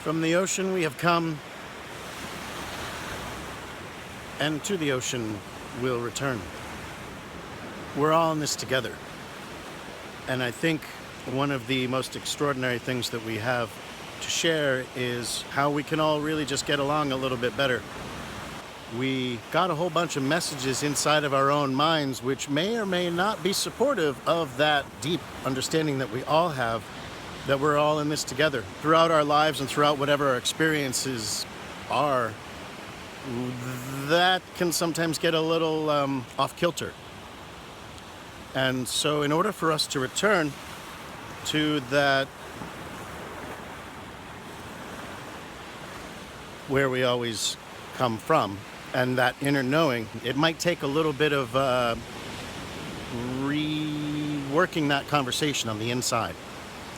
From the ocean we have come, and to the ocean we'll return. We're all in this together. And I think one of the most extraordinary things that we have to share is how we can all really just get along a little bit better. We got a whole bunch of messages inside of our own minds which may or may not be supportive of that deep understanding that we all have, that we're all in this together. Throughout our lives and throughout whatever our experiences are, that can sometimes get a little off kilter. And so in order for us to return to that where we always come from and that inner knowing, it might take a little bit of reworking that conversation on the inside.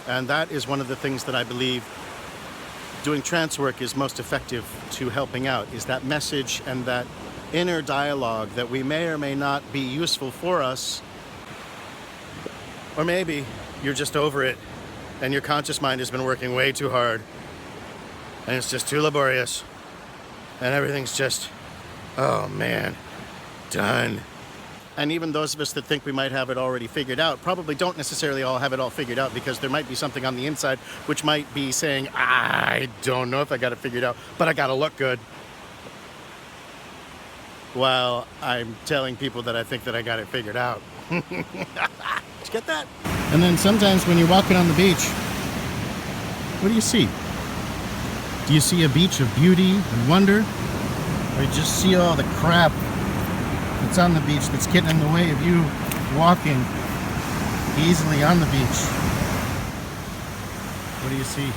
And that is one of the things that I believe doing trance work is most effective to helping out, is that message and that inner dialogue that we may or may not be useful for us. Or maybe you're just over it and your conscious mind has been working way too hard and it's just too laborious and everything's just, oh man, done. And even those of us that think we might have it already figured out probably don't necessarily all have it all figured out, because there might be something on the inside which might be saying, I don't know if I got it figured out, but I got to look good. While I'm telling people that I think that I got it figured out. Did you get that? And then sometimes when you're walking on the beach, what do you see? Do you see a beach of beauty and wonder? Or you just see all the crap that's on the beach that's getting in the way of you walking easily on the beach? What do you see?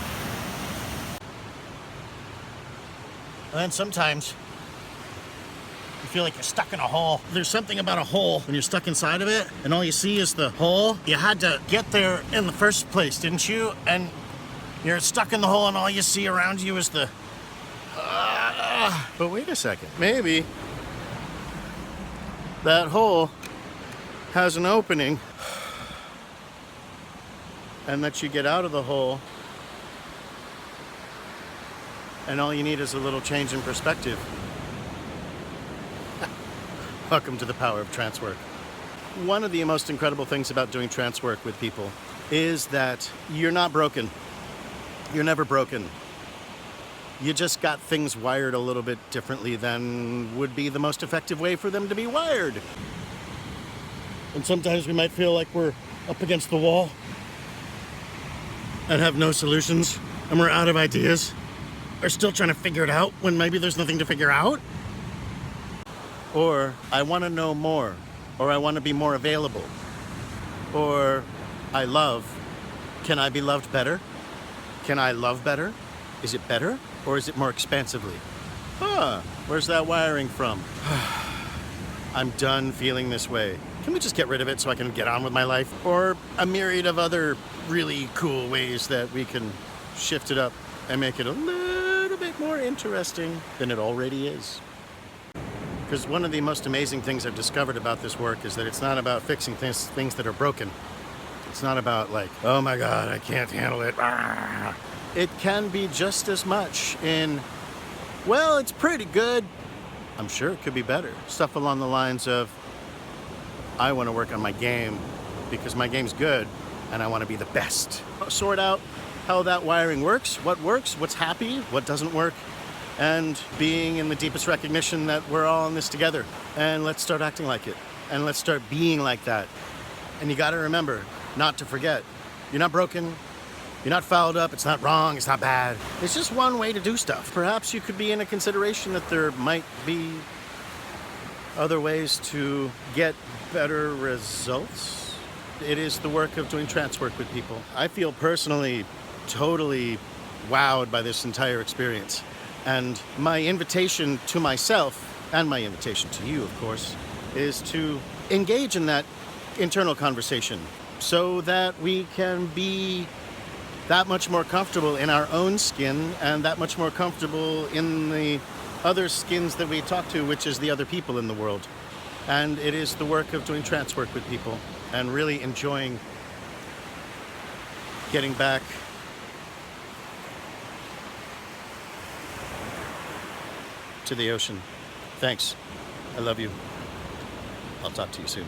And then sometimes you feel like you're stuck in a hole. There's something about a hole when you're stuck inside of it and all you see is the hole. You had to get there in the first place, didn't you? And you're stuck in the hole and all you see around you is the... But wait a second. Maybe that hole has an opening and that you get out of the hole and all you need is a little change in perspective. Welcome to the power of trance work. One of the most incredible things about doing trance work with people is that you're not broken. You're never broken. You just got things wired a little bit differently than would be the most effective way for them to be wired. And sometimes we might feel like we're up against the wall and have no solutions, and we're out of ideas, or still trying to figure it out when maybe there's nothing to figure out. Or I want to know more, or I want to be more available, or I love. Can I be loved better? Can I love better? Is it better, or is it more expansively? Where's that wiring from? I'm done feeling this way. Can we just get rid of it so I can get on with my life? Or a myriad of other really cool ways that we can shift it up and make it a little bit more interesting than it already is. Because one of the most amazing things I've discovered about this work is that it's not about fixing things that are broken. It's not about like, oh my God, I can't handle it. It can be just as much in, well, it's pretty good. I'm sure it could be better. Stuff along the lines of, I want to work on my game because my game's good and I want to be the best. Sort out how that wiring works, what's happy, what doesn't work, and being in the deepest recognition that we're all in this together. And let's start acting like it. And let's start being like that. And you got to remember not to forget, you're not broken. You're not fouled up, it's not wrong, it's not bad. It's just one way to do stuff. Perhaps you could be in a consideration that there might be other ways to get better results. It is the work of doing trance work with people. I feel personally totally wowed by this entire experience. And my invitation to myself, and my invitation to you, of course, is to engage in that internal conversation so that we can be that much more comfortable in our own skin and that much more comfortable in the other skins that we talk to, which is the other people in the world. And it is the work of doing trance work with people and really enjoying getting back to the ocean. Thanks. I love you. I'll talk to you soon.